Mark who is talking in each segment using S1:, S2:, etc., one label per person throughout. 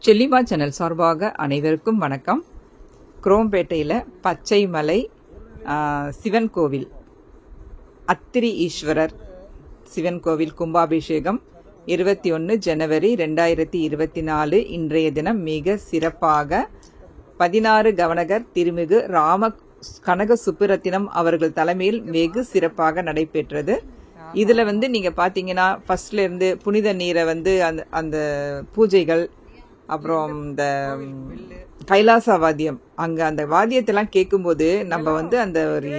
S1: செல்லிமா channel சார்பாக அனைவருக்கும் வணக்கம். குரோம்பேட்டையில் பச்சை மலை சிவன் கோவில், அத்திரி ஈஸ்வரர் சிவன் கோவில் கும்பாபிஷேகம் 21 ஜனவரி 2024 இன்றைய தினம் மிக சிறப்பாக 16 கவனகர் திருமிகு ராம கனக சுப்புரத்தினம் அவர்கள் தலைமையில் வெகு சிறப்பாக நடைபெற்றது. இதுல நீங்க பாத்தீங்கன்னா ஃபர்ஸ்ட்ல இருந்து புனித நீரை அந்த பூஜைகள், அப்புறம் இந்த கைலாச வாத்தியம், அங்க அந்த வாத்தியத்தெல்லாம் கேட்கும்போது நம்ம அந்த ஒரு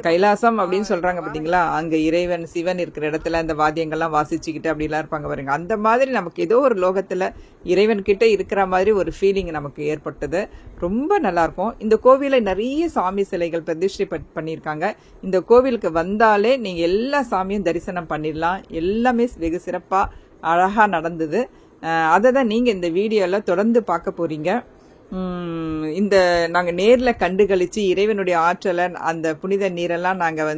S1: கைலாசம் அப்படின்னு சொல்றாங்க பாத்தீங்களா, அங்க இறைவன் சிவன் இருக்கிற இடத்துல அந்த வாத்தியங்கள்லாம் வாசிச்சுக்கிட்டு அப்படிலாம் இருப்பாங்க பாருங்க. அந்த மாதிரி நமக்கு ஏதோ ஒரு லோகத்துல இறைவன் கிட்ட இருக்கிற மாதிரி ஒரு ஃபீலிங் நமக்கு ஏற்பட்டது. ரொம்ப நல்லா இருக்கும். இந்த கோவில நிறைய சாமி சிலைகள் பிரதிஷ்டை பண்ணியிருக்காங்க. இந்த கோவிலுக்கு வந்தாலே நீங்க எல்லா சாமியும் தரிசனம் பண்ணிடலாம். எல்லாமே வெகு சிறப்பா அழகா நடந்தது. அதை தான் நீங்க இந்த வீடியோல தொடர்ந்து பார்க்க போறீங்க. இந்த நாங்கள் நேரில் கண்டுகளிச்சு இறைவனுடைய ஆற்றலை, அந்த புனித நீரெல்லாம் நாங்கள்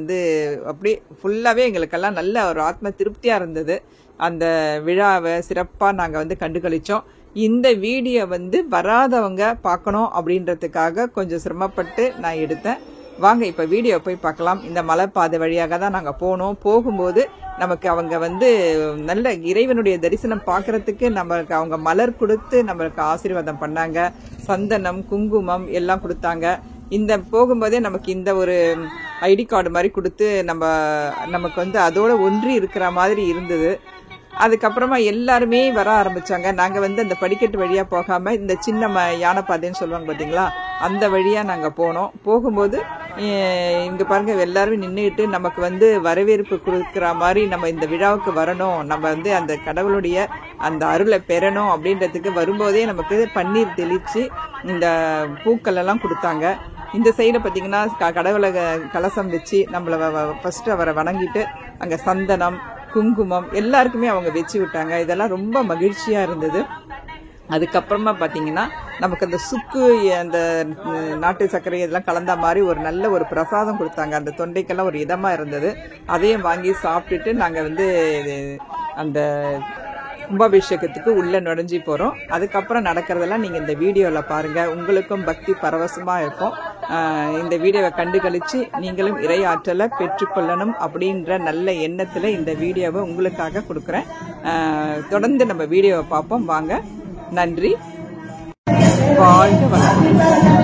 S1: அப்படியே ஃபுல்லாகவே எங்களுக்கெல்லாம் நல்ல ஒரு ஆத்ம திருப்தியாக இருந்தது. அந்த விழாவை சிறப்பாக நாங்கள் கண்டுகளித்தோம். இந்த வீடியோ வராதவங்க பார்க்கணும் அப்படின்றதுக்காக கொஞ்சம் சிரமப்பட்டு நான் எடுத்தேன். வாங்க இப்போ வீடியோ போய் பார்க்கலாம். இந்த மலைப்பாதை வழியாக தான் நாங்கள் போனோம். போகும்போது நமக்கு அவங்க நல்ல இறைவனுடைய தரிசனம் பார்க்கறதுக்கு நம்மளுக்கு அவங்க மலர் கொடுத்து நம்மளுக்கு ஆசீர்வாதம் பண்ணாங்க. சந்தனம், குங்குமம் எல்லாம் கொடுத்தாங்க. இந்த போகும்போதே நமக்கு இந்த ஒரு ஐடி கார்டு மாதிரி கொடுத்து நமக்கு அதோட ஒன்றி இருக்கிற மாதிரி இருந்தது. அதுக்கப்புறமா எல்லாருமே வர ஆரம்பிச்சாங்க. நாங்கள் அந்த படிக்கட்டு வழியாக போகாமல் இந்த சின்ன யானைப்பாதைன்னு சொல்லுவாங்க பார்த்தீங்களா, அந்த வழியாக நாங்கள் போனோம். போகும்போது இங்கே பாருங்க, எல்லாருமே நின்றுக்கிட்டு நமக்கு வரவேற்பு கொடுக்குற மாதிரி நம்ம இந்த விழாவுக்கு வரணும், நம்ம அந்த கடவுளுடைய அந்த அருளை பெறணும் அப்படின்றதுக்கு வரும்போதே நமக்கு பன்னீர் தெளித்து இந்த பூக்கள் எல்லாம் கொடுத்தாங்க. இந்த சைடை பார்த்தீங்கன்னா கடவுளை கலசம் வச்சு நம்மளை ஃபர்ஸ்ட் அவரை வணங்கிட்டு அங்கே சந்தனம், குங்குமம் எல்லாருக்குமே அவங்க வச்சு விட்டாங்க. இதெல்லாம் ரொம்ப மகிழ்ச்சியாக இருந்தது. அதுக்கப்புறமா பார்த்தீங்கன்னா நமக்கு அந்த சுக்கு, அந்த நாட்டு சர்க்கரை இதெல்லாம் கலந்த மாதிரி ஒரு நல்ல ஒரு பிரசாதம் கொடுத்தாங்க. அந்த தொண்டைக்கெல்லாம் ஒரு இதமாக இருந்தது. அதையும் வாங்கி சாப்பிட்டுட்டு நாங்கள் அந்த கும்பாபிஷேகத்துக்கு உள்ள நுழைஞ்சி போகிறோம். அதுக்கப்புறம் நடக்கிறதெல்லாம் நீங்கள் இந்த வீடியோவில் பாருங்கள். உங்களுக்கும் பக்தி பரவசமாக இருக்கும். இந்த வீடியோவை கண்டுகளிச்சு நீங்களும் இறை ஆற்றலை பெற்றுக்கொள்ளணும் அப்படின்ற நல்ல எண்ணத்தில் இந்த வீடியோவை உங்களுக்காக கொடுக்குறேன். தொடர்ந்து நம்ம வீடியோவை பார்ப்போம். வாங்க. நன்றி. வாழ்க வளமுடன்.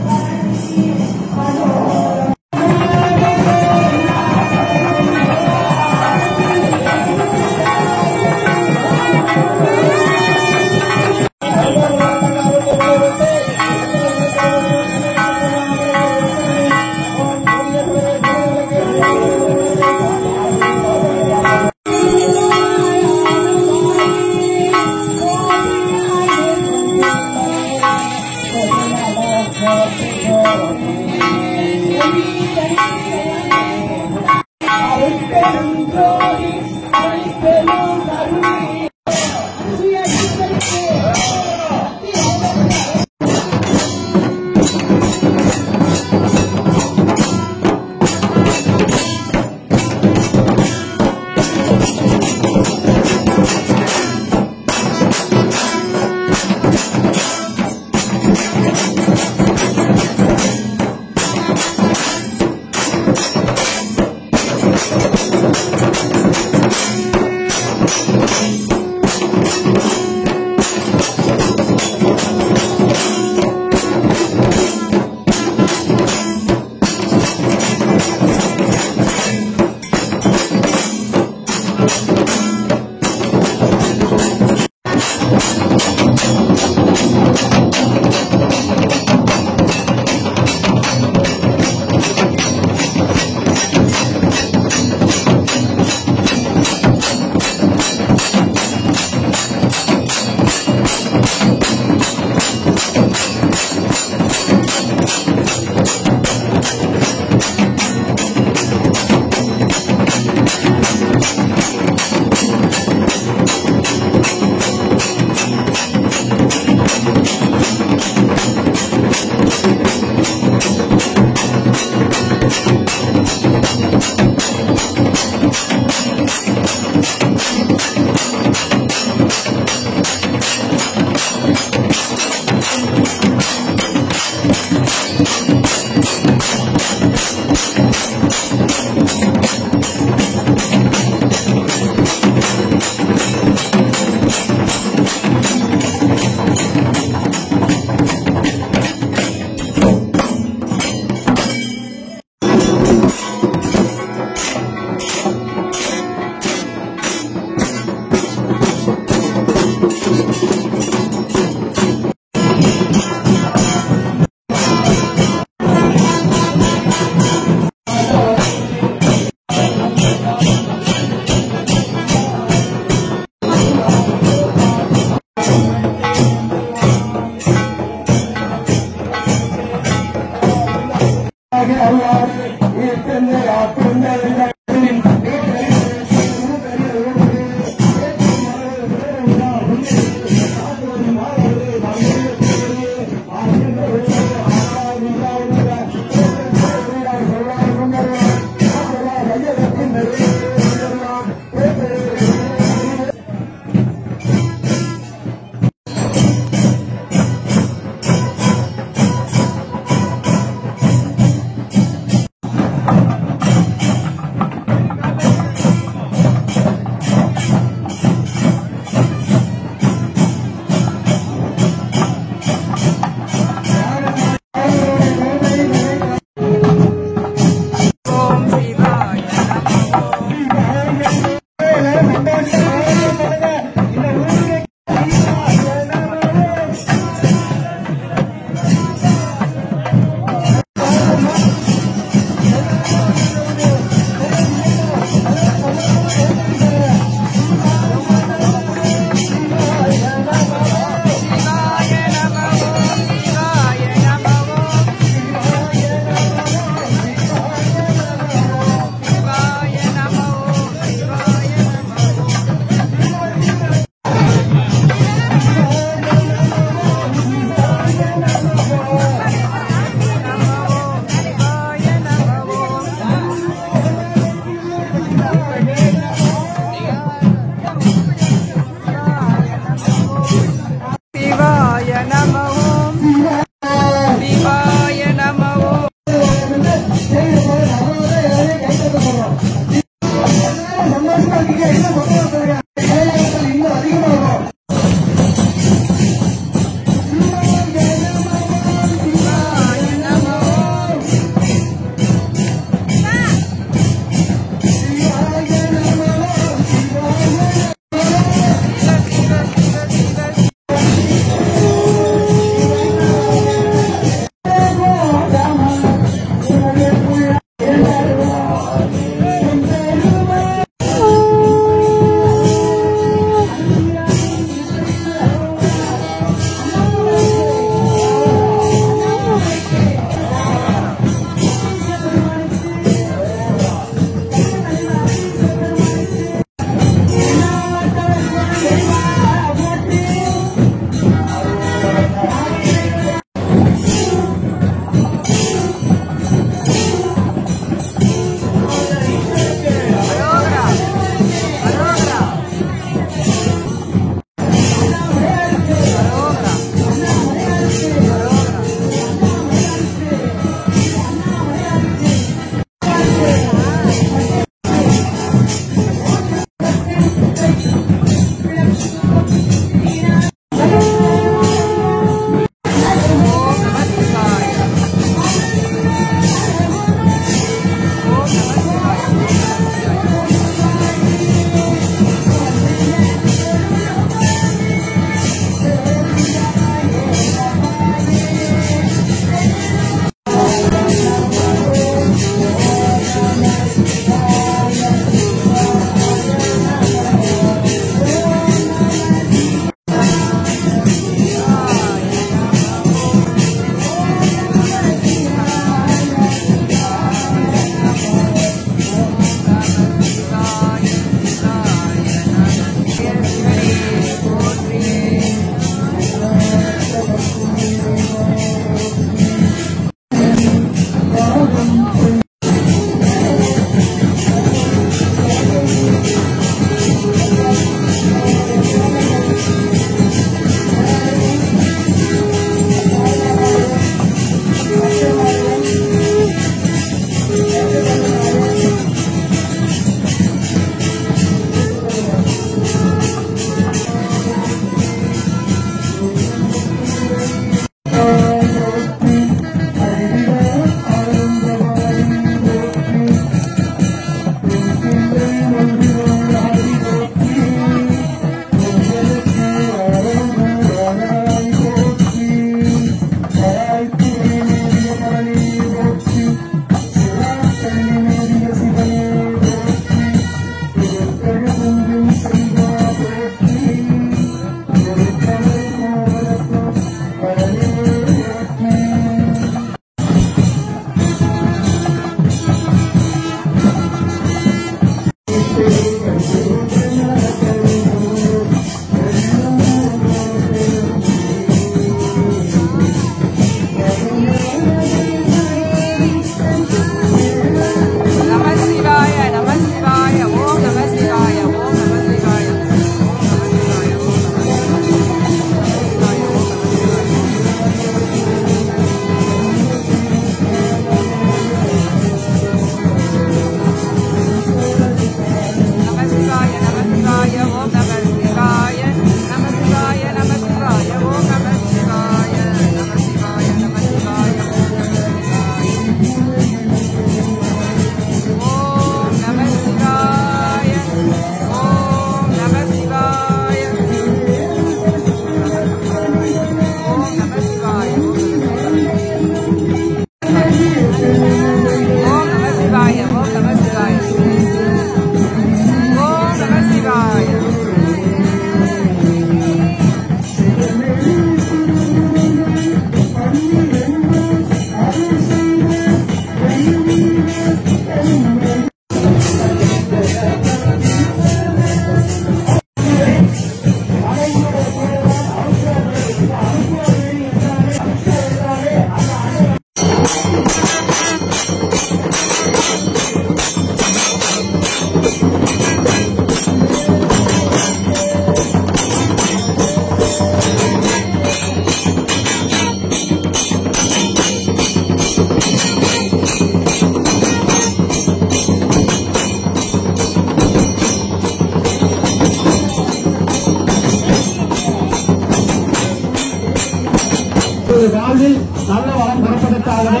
S2: அவருடைய வாழ்வில் நல்ல வளம் பிறப்பதற்காகவே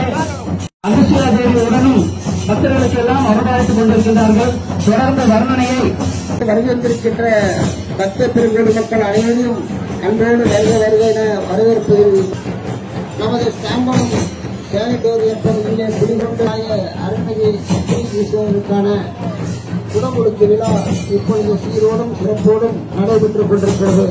S2: அனுசுயா தேவியுடனும் பக்தர்களுக்கு எல்லாம் அவதாரித்துக் கொண்டிருக்கிறார்கள். தொடர்ந்த வர்ணனையை வருகின்றிருக்கின்ற பக்த பெருங்கொடு மக்கள் அனைவரையும் அன்போடு வருக வருக என வரவேற்பதில் நமது ஸ்தாம்பம் சேவைக்கோது ஏற்படுகின்ற குடிகொண்டாய அருள்மிகு ஈஸ்வரருக்கான குடமுழுக்கு விழா இப்பொழுது சீரோடும் சிறப்போடும் நடைபெற்றுக் கொண்டிருக்கிறது.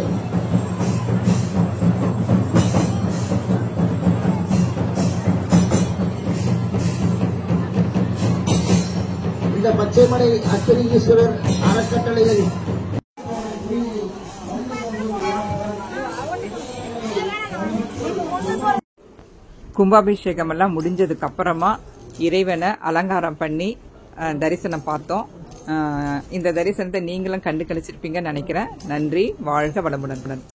S2: இந்த பச்சைமலை அத்திரி ஈஸ்வரர் அறக்கட்டளையில்
S1: கும்பாபிஷேகம் எல்லாம் முடிஞ்சதுக்கு அப்புறமா இறைவனை அலங்காரம் பண்ணி தரிசனம் பார்த்தோம். இந்த தரிசனத்தை நீங்களும் கண்டு கழிச்சிருப்பீங்கன்னு நினைக்கிறேன். நன்றி. வாழ்க வளமுடன்.